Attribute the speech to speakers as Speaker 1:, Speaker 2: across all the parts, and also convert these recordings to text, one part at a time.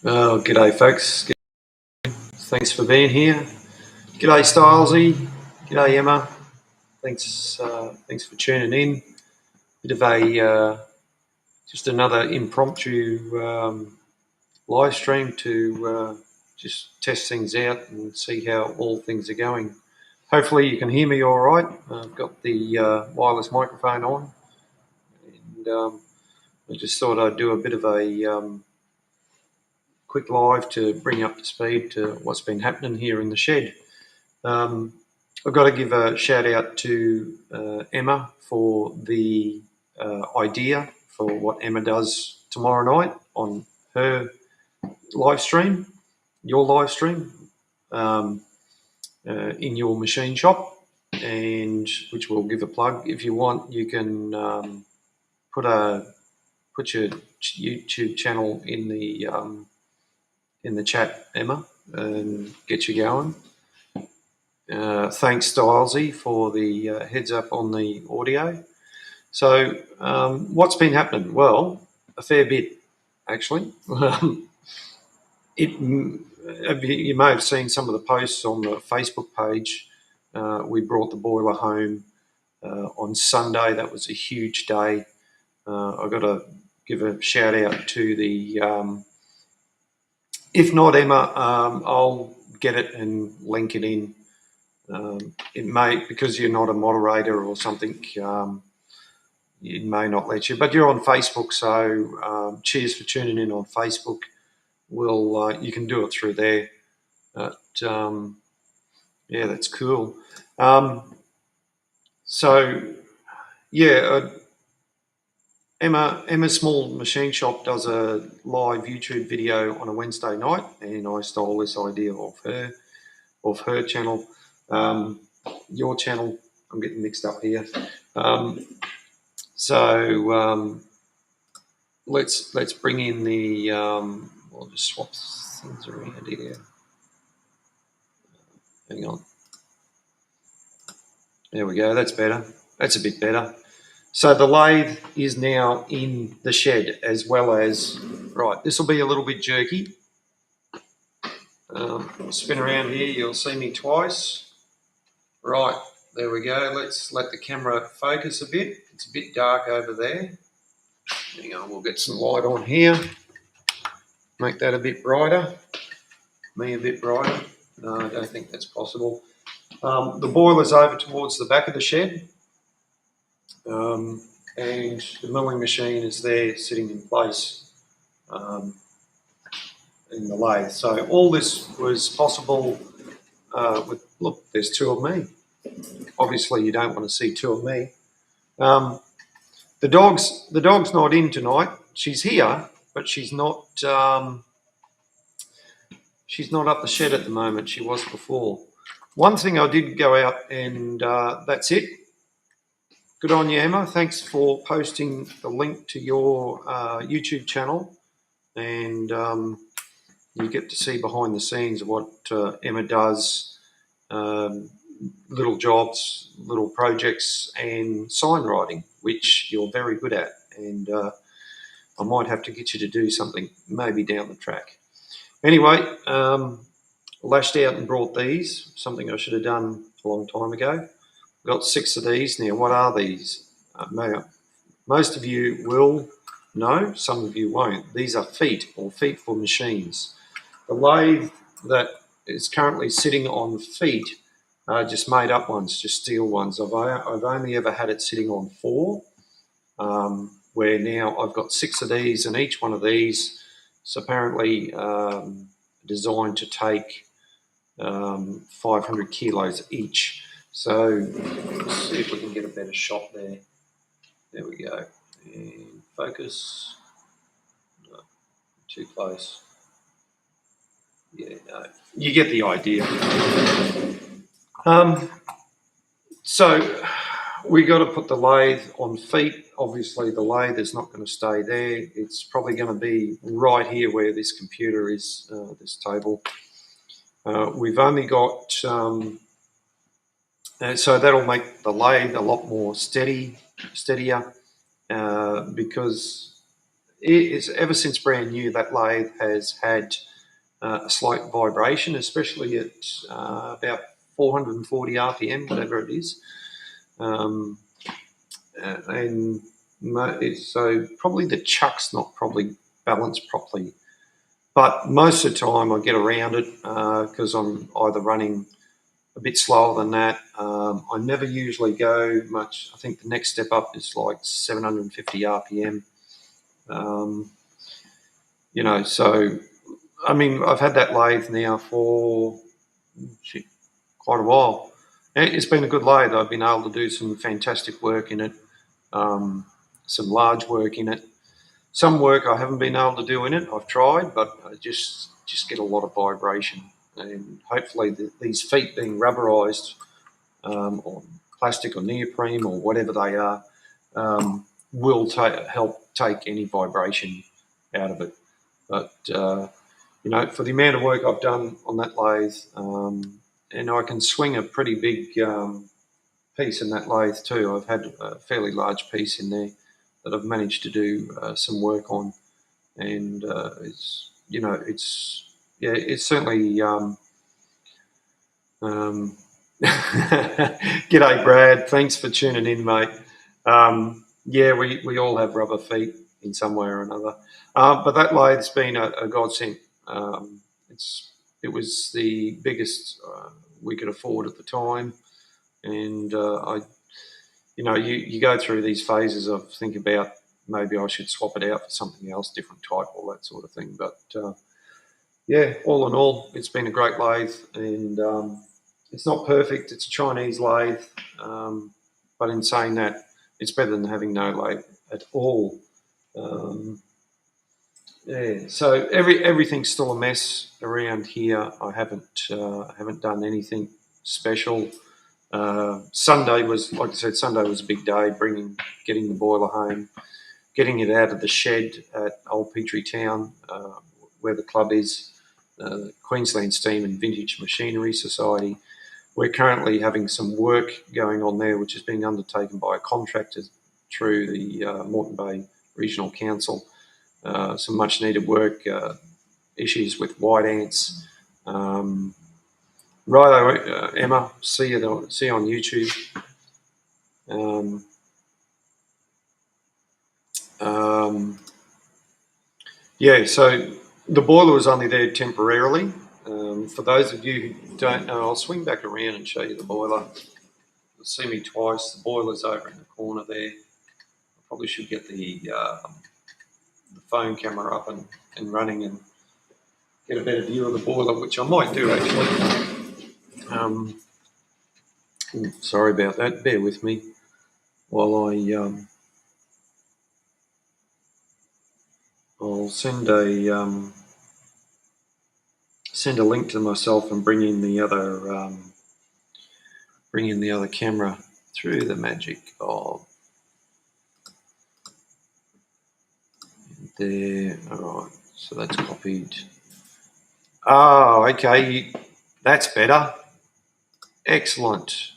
Speaker 1: Oh, g'day, folks. Thanks for being here. G'day, Stylesy. G'day, Emma. Thanks for tuning in. Bit of just another impromptu live stream to just test things out and see how all things are going. Hopefully, you can hear me all right. I've got the wireless microphone on, and I just thought I'd do a bit of a quick live to bring you up to speed to what's been happening here in the shed. I've got to give a shout out to Emma for the idea for what Emma does tomorrow night on her live stream, your live stream, in your machine shop, and which we'll give a plug. If you want, you can put your YouTube channel in the chat, Emma, and get you going. Thanks, Stylesy, for the heads up on the audio. So what's been happening? Well, a fair bit, actually. You may have seen some of the posts on the Facebook page. We brought the boiler home on Sunday. That was a huge day. I've got to give a shout out to the... if not, Emma, I'll get it and link it in. It may, because you're not a moderator or something, it may not let you, but you're on Facebook, so cheers for tuning in on Facebook. You can do it through there. But, yeah, that's cool. Emma Small Machine Shop does a live YouTube video on a Wednesday night, and I stole this idea of her channel. Your channel, I'm getting mixed up here. Let's bring in the. We'll just swap things around here. Hang on. There we go. That's better. That's a bit better. So the lathe is now in the shed, as well as, right, this will be a little bit jerky. Spin around here, you'll see me twice. Right, there we go. Let's let the camera focus a bit. It's a bit dark over there. Hang on, we'll get some light on here. Make that a bit brighter. Me a bit brighter. No, I don't think that's possible. The boiler's over towards the back of the shed. And the milling machine is there sitting in place in the lathe. So all this was possible look, there's two of me. Obviously you don't want to see two of me. The dog's not in tonight. She's here, but she's not up the shed at the moment. She was before. One thing I did go out and that's it. Good on you, Emma. Thanks for posting the link to your YouTube channel, and you get to see behind the scenes of what Emma does, little jobs, little projects, and sign writing, which you're very good at. And I might have to get you to do something maybe down the track. Anyway, lashed out and brought these, something I should have done a long time ago. Got 6 of these. Now, what are these? Most of you will know, some of you won't. These are feet, or feet for machines. The lathe that is currently sitting on feet are just made up ones, just steel ones. I've only ever had it sitting on 4, where now I've got 6 of these, and each one of these is apparently designed to take 500 kilos each. So let's see if we can get a better shot there. There we go. And focus. No, too close. Yeah, no. You get the idea. So we got to put the lathe on feet. Obviously, the lathe is not going to stay there. It's probably going to be right here where this computer is, this table. We've only got... so that'll make the lathe a lot more steadier, because it is ever since brand new, that lathe has had a slight vibration, especially at about 440 RPM, whatever it is. And so probably the chuck's not probably balanced properly. But most of the time I get around it because I'm either running a bit slower than that. I never usually go much. I think the next step up is like 750 RPM. So, I mean, I've had that lathe now for quite a while. It's been a good lathe. I've been able to do some fantastic work in it, some large work in it. Some work I haven't been able to do in it. I've tried, but I just get a lot of vibration. And hopefully these feet being rubberized or plastic or neoprene or whatever they are will help take any vibration out of it. But, for the amount of work I've done on that lathe, and I can swing a pretty big piece in that lathe too. I've had a fairly large piece in there that I've managed to do some work on. And it's certainly g'day Brad, thanks for tuning in, mate. We all have rubber feet in some way or another, but that lathe's been a godsend. It was the biggest we could afford at the time, and you go through these phases of think about maybe I should swap it out for something else, different type, all that sort of thing. But all in all, it's been a great lathe, and it's not perfect. It's a Chinese lathe, but in saying that, it's better than having no lathe at all. So everything's still a mess around here. I haven't done anything special. Sunday was, like I said, Sunday was a big day, getting the boiler home, getting it out of the shed at Old Petrie Town, where the club is, Queensland Steam and Vintage Machinery Society. We're currently having some work going on there, which is being undertaken by a contractor through the Moreton Bay Regional Council. Some much needed work, issues with white ants. Righto, Emma, see you on YouTube. So the boiler was only there temporarily. For those of you who don't know, I'll swing back around and show you the boiler. You'll see me twice. The boiler's over in the corner there. I probably should get the phone camera up and running and get a better view of the boiler, which I might do actually. Sorry about that. Bear with me while I'll send a link to myself and bring in the other camera through the magic of there. All right, so that's copied. Oh, okay, that's better. Excellent.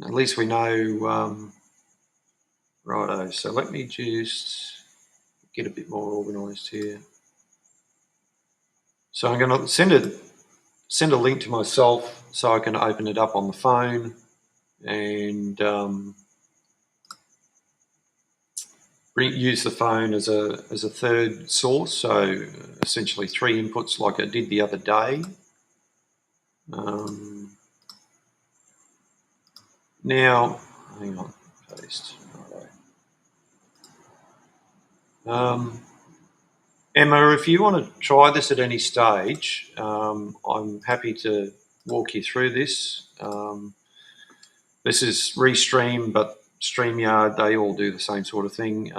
Speaker 1: At least we know. Righto. So let me just get a bit more organised here. So I'm going to send a link to myself so I can open it up on the phone and use the phone as a third source. So essentially 3 inputs like I did the other day. Now, hang on, paste. Emma, if you want to try this at any stage, I'm happy to walk you through this. This is Restream, but StreamYard, they all do the same sort of thing.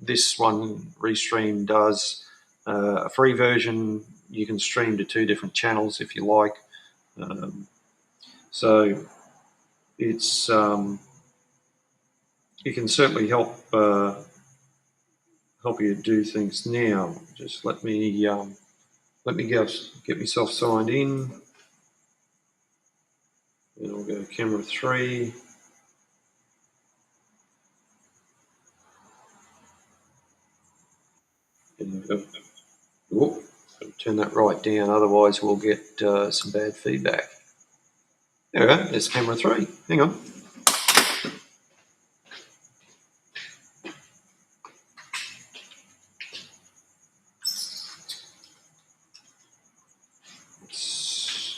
Speaker 1: This one, Restream, does a free version. You can stream to 2 different channels if you like. So it's it can certainly help you do things. Now, just let me get myself signed in. Then I'll go camera 3. Whoop, turn that right down, otherwise we'll get some bad feedback. There we go, there's camera 3. Hang on.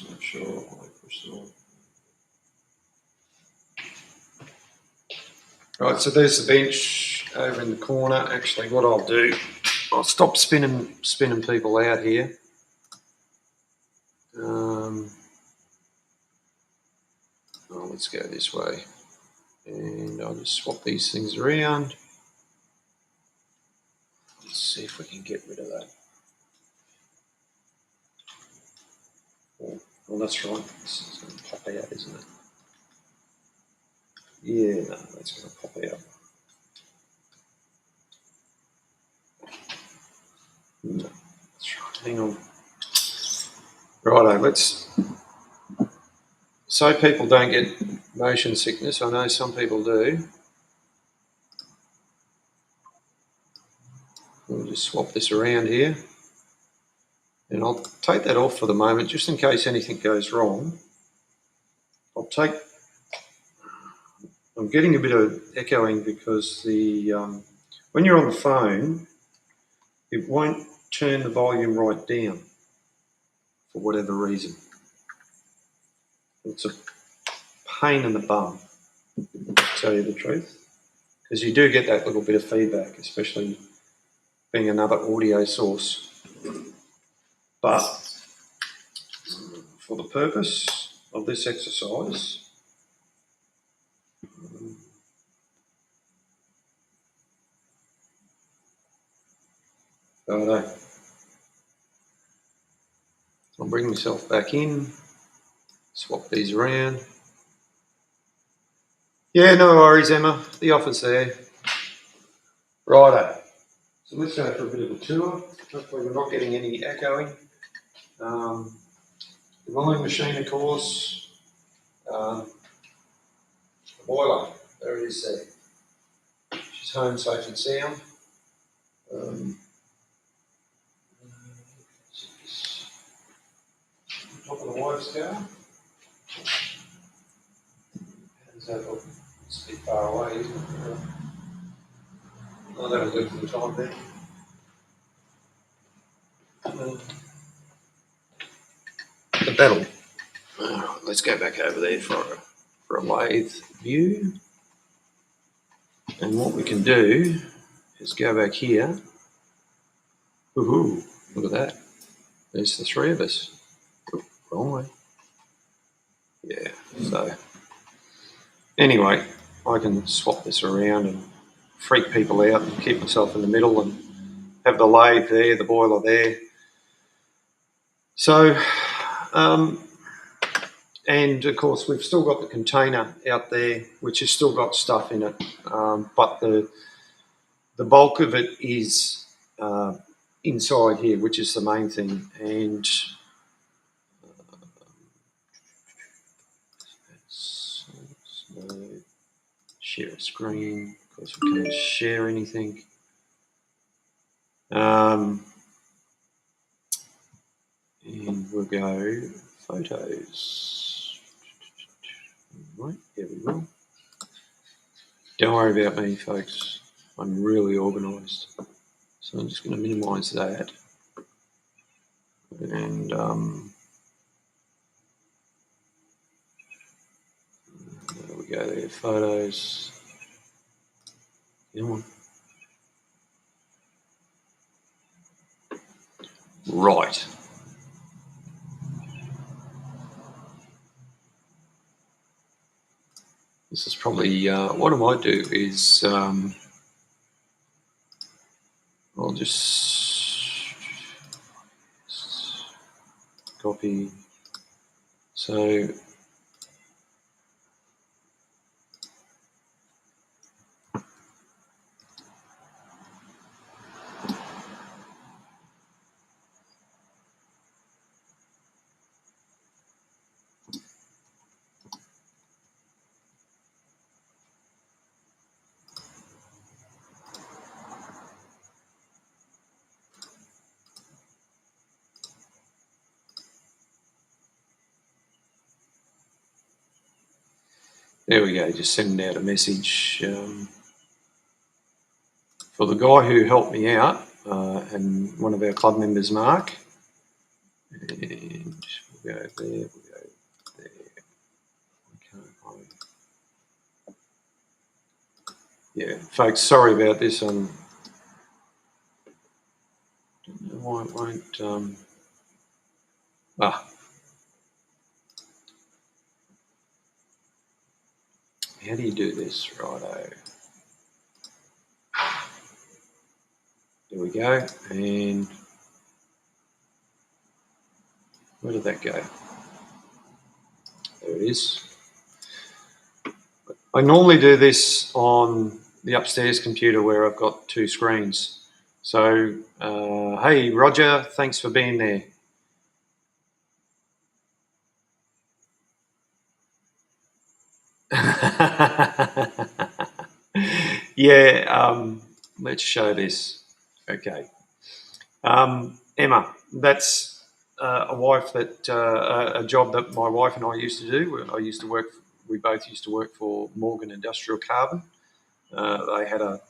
Speaker 1: Not sure why I pushed it on. Right, so there's the bench over in the corner. Actually, what I'll do, I'll stop spinning people out here. Let's go this way. And I'll just swap these things around. Let's see if we can get rid of that. Well, that's right. This is going to pop out, isn't it? Yeah, no, that's going to pop out. No, that's right. Hang on. Righto, let's. So people don't get motion sickness. I know some people do. We'll just swap this around here. And I'll take that off for the moment, just in case anything goes wrong. I'm getting a bit of echoing because when you're on the phone, it won't turn the volume right down for whatever reason. It's a pain in the bum, to tell you the truth, because you do get that little bit of feedback, especially being another audio source. But for the purpose of this exercise, I'll bring myself back in, swap these around. Yeah, no worries, Emma. The offer's there. Righto. So let's go for a bit of a tour. Hopefully we're not getting any echoing. The milling machine, of course. The boiler, there it is there. She's home safe and sound. Top of the wife's car. How does that look? It's a bit far away, isn't it? Oh, that'll do for the time being. But that'll. Let's go back over there for a lathe view. And what we can do is go back here. Woohoo! Look at that. There's the 3 of us. Ooh, wrong way. Yeah. So anyway, I can swap this around and freak people out and keep myself in the middle and have the lathe there, the boiler there. So, and of course we've still got the container out there, which has still got stuff in it, but the bulk of it is inside here, which is the main thing. And share a screen. Of course, we can't share anything. And we'll go photos. Right, here we go. Don't worry about me, folks. I'm really organised. So I'm just going to minimise that. And there we go there, photos. Come on. Right. This is probably, what I might do is, I'll just copy. So There we go, just sending out a message for the guy who helped me out and one of our club members, Mark. And we'll go there, we'll go there. Yeah, folks, sorry about this. Don't know why it won't. How do you do this? Righto. There we go. And where did that go? There it is. I normally do this on the upstairs computer where I've got two screens. So, hey, Roger, thanks for being there. Yeah, let's show this. Okay. Emma, that's a job that my wife and I used to do. We both used to work for Morgan Industrial Carbon. They had a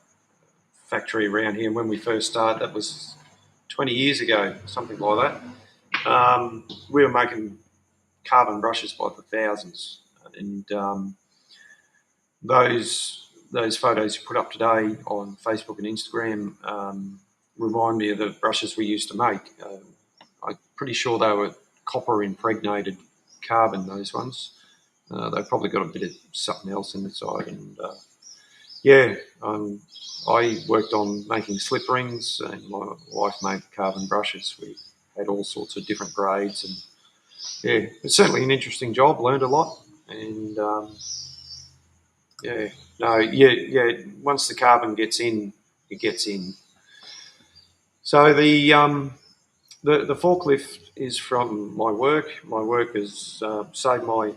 Speaker 1: factory around here. And when we first started, that was 20 years ago, something like that. We were making carbon brushes by the thousands. And those photos you put up today on Facebook and Instagram remind me of the brushes we used to make. I'm pretty sure they were copper impregnated carbon, those ones. They've probably got a bit of something else in the side. And I worked on making slip rings, and my wife made carbon brushes. We had all sorts of different grades, and yeah, it's certainly an interesting job. Learned a lot, and once the carbon gets in, it gets in. So the forklift is from my work. My work has saved my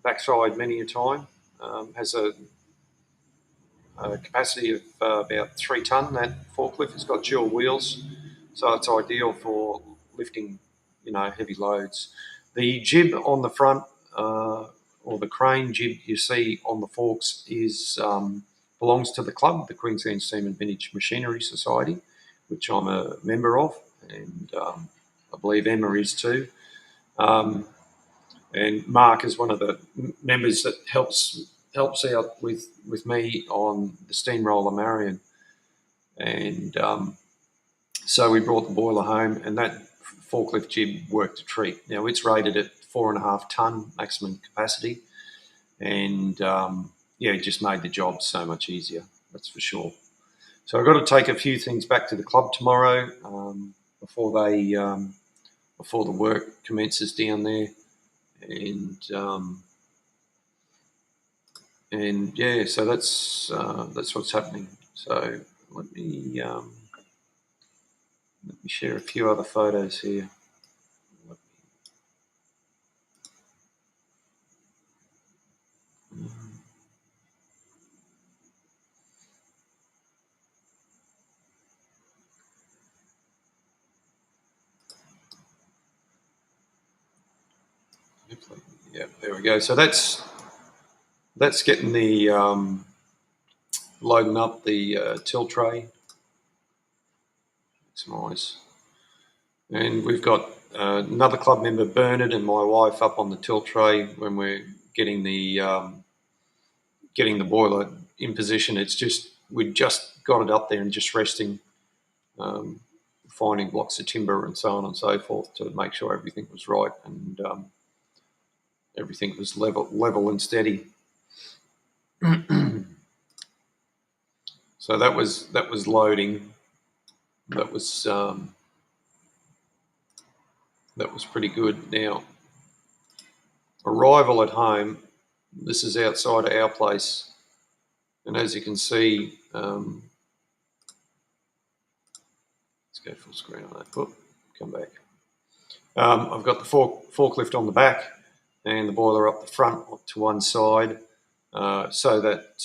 Speaker 1: backside many a time. Has a capacity of about 3 tonne. That forklift has got dual wheels, so it's ideal for lifting, heavy loads. The jib on the front, or the crane jib you see on the forks, belongs to the club, the Queensland Steam and Vintage Machinery Society, which I'm a member of, and I believe Emma is too. And Mark is one of the members that helps out with me on the steamroller Marion. And so we brought the boiler home, and that forklift jib worked a treat. Now it's rated at 4.5 tonne maximum capacity, and it just made the job so much easier. That's for sure. So I've got to take a few things back to the club tomorrow before the work commences down there. So that's what's happening. So let me share a few other photos here. Yeah, there we go. So that's getting the loading up the tilt tray. It's nice. And we've got another club member, Bernard, and my wife up on the tilt tray when we're getting the boiler in position. It's just we just got it up there and just resting, finding blocks of timber and so on and so forth to make sure everything was right and everything was level and steady. So that was loading. That was pretty good. Now, arrival at home. This is outside of our place, and as you can see, let's go full screen on that. Oh, come back. I've got the forklift on the back and the boiler up the front to one side, so that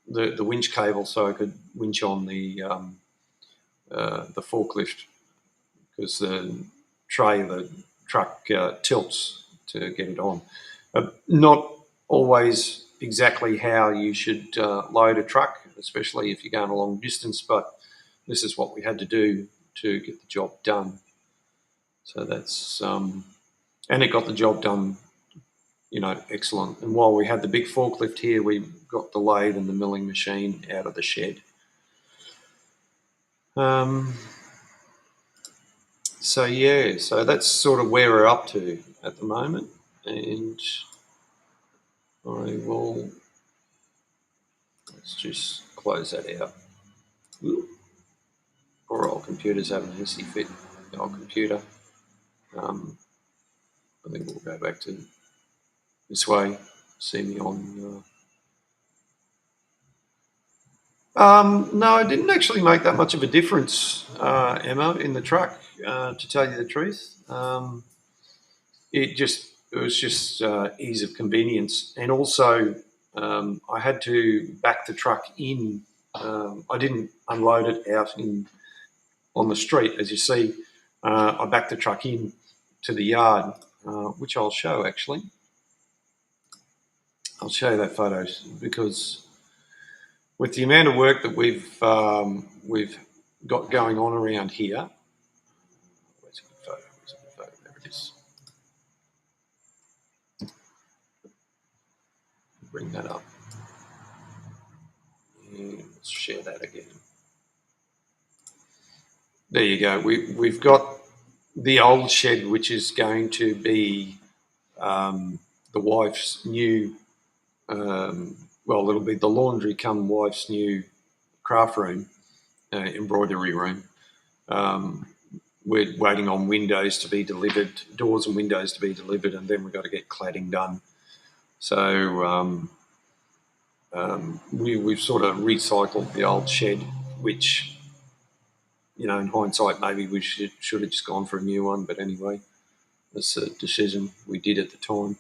Speaker 1: the winch cable, so I could winch on the forklift, because the truck tilts to get it on. Not always exactly how you should load a truck, especially if you're going a long distance, but this is what we had to do to get the job done. So that's, and it got the job done, excellent. And while we had the big forklift here, we got the lathe and the milling machine out of the shed. So yeah, so that's sort of where we're up to at the moment, and let's just close that out. Ooh, poor old computer's having a hissy fit, the old computer. I think we'll go back to this way, see me on... no, it didn't actually make that much of a difference, Emma, in the truck, to tell you the truth. It was just ease of convenience, and also I had to back the truck in. I didn't unload it out on the street, as you see. I backed the truck in to the yard, which I'll show actually. I'll show you that photo because with the amount of work that we've got going on around here. Where's a good photo? Where's a good photo? There it is. Bring that up. And let's share that again. There you go. We've got the old shed, which is going to be the wife's new. Well, it'll be the laundry come wife's new craft room, embroidery room. We're waiting on windows to be delivered, doors and windows to be delivered, and then we've got to get cladding done. So we've sort of recycled the old shed, which, in hindsight, maybe we should have just gone for a new one. But anyway, that's a decision we did at the time.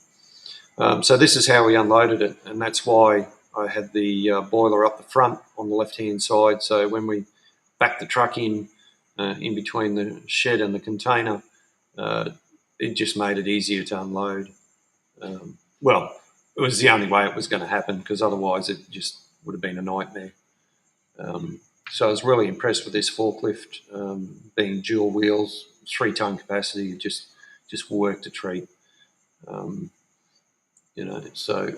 Speaker 1: So this is how we unloaded it, and that's why I had the boiler up the front on the left-hand side. So when we backed the truck in between the shed and the container, it just made it easier to unload. Well, it was the only way it was going to happen, because otherwise it just would have been a nightmare. So I was really impressed with this forklift, being dual wheels, 3-ton capacity. It just worked a treat. So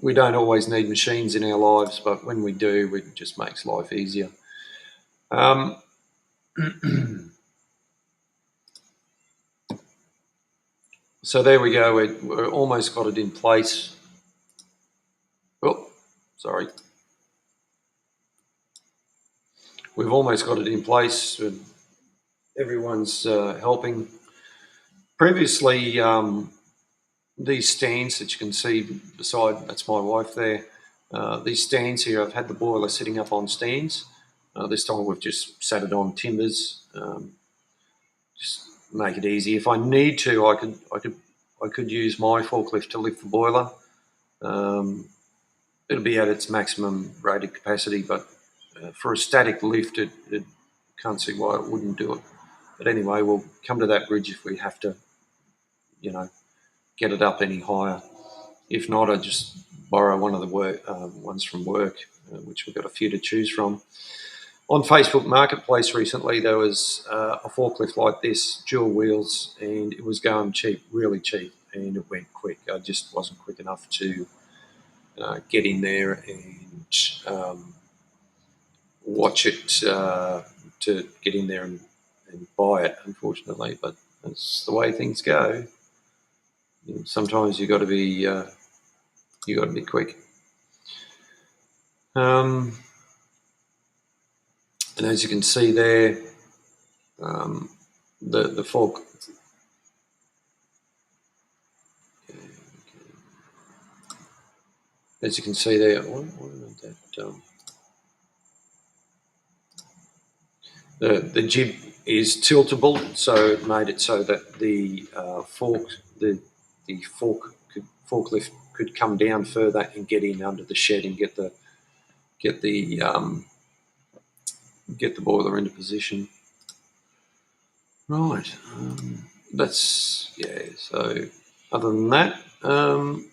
Speaker 1: we don't always need machines in our lives, but when we do, it just makes life easier. So there we go. We're almost got it in place. Oh, sorry. We've almost got it in place. Everyone's helping. Previously, these stands that you can see beside, that's my wife there, these stands here, I've had the boiler sitting up on stands. This time we've just sat it on timbers, just make it easy. If I need to, I could use my forklift to lift the boiler. It'll be at its maximum rated capacity, but for a static lift, it can't see why it wouldn't do it. But anyway, we'll come to that bridge if we have to, get it up any higher. If not, I just borrow one of the ones from work, which we've got a few to choose from. On Facebook Marketplace recently, there was a forklift like this, dual wheels, and it was going cheap, really cheap, and it went quick. I just wasn't quick enough to get in there and watch it, to get in there and buy it, unfortunately. But that's the way things go. Sometimes you got to be quick. And as you can see there, the fork. As you can see there, the jib is tiltable, so it made it so that the forklift could come down further and get in under the shed and get the boiler into position. Right, So other than that, the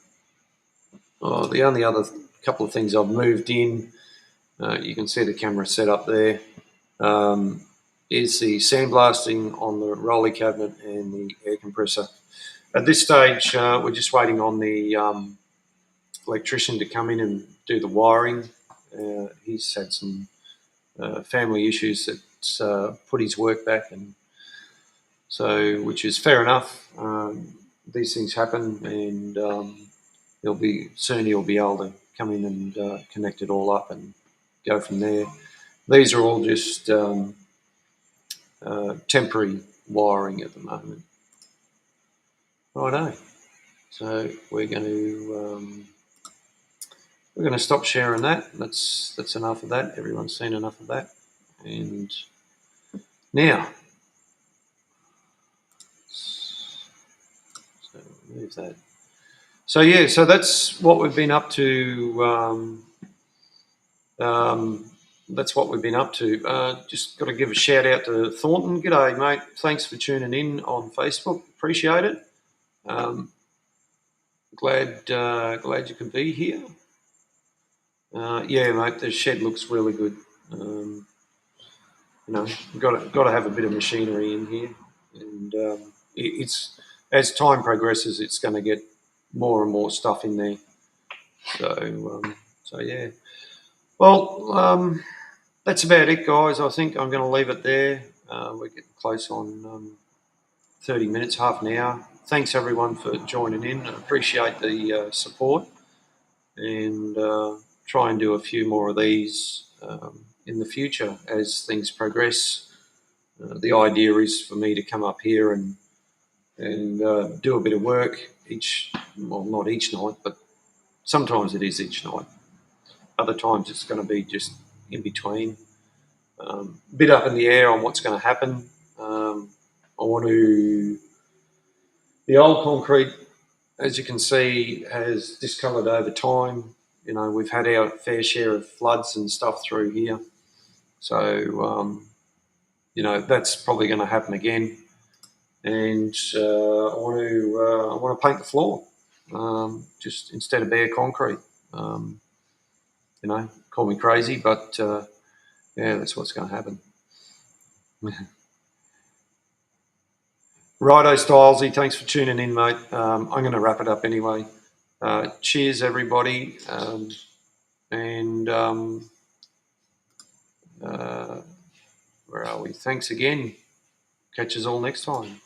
Speaker 1: only other couple of things I've moved in, you can see the camera set up there, is the sandblasting on the rolly cabinet and the air compressor. At this stage, we're just waiting on the electrician to come in and do the wiring. He's had some family issues that's put his work back, and so, which is fair enough. These things happen, and he'll be able to come in and connect it all up and go from there. These are all just temporary wiring at the moment. Righto. So we're going to stop sharing that. That's enough of that. Everyone's seen enough of that. And now, so move that. So yeah, so that's what we've been up to. That's what we've been up to. Just got to give a shout out to Thornton. G'day, mate. Thanks for tuning in on Facebook. Appreciate it. Glad you could be here. Yeah, mate. The shed looks really good. Got to have a bit of machinery in here, and it's as time progresses, it's going to get more and more stuff in there. So yeah. Well, that's about it, guys. I think I'm going to leave it there. We're getting close on 30 minutes, half an hour. Thanks everyone for joining in. I appreciate the support, and try and do a few more of these in the future as things progress. The idea is for me to come up here and do a bit of work not each night, but sometimes it is each night. Other times it's going to be just in between. A bit up in the air on what's going to happen. The old concrete, as you can see, has discoloured over time. We've had our fair share of floods and stuff through here. So, that's probably going to happen again. And I want to paint the floor, just instead of bare concrete. Call me crazy, but yeah, that's what's going to happen. Righto, Stylesy, thanks for tuning in, mate. I'm going to wrap it up anyway. Cheers, everybody, and where are we? Thanks again. Catch us all next time.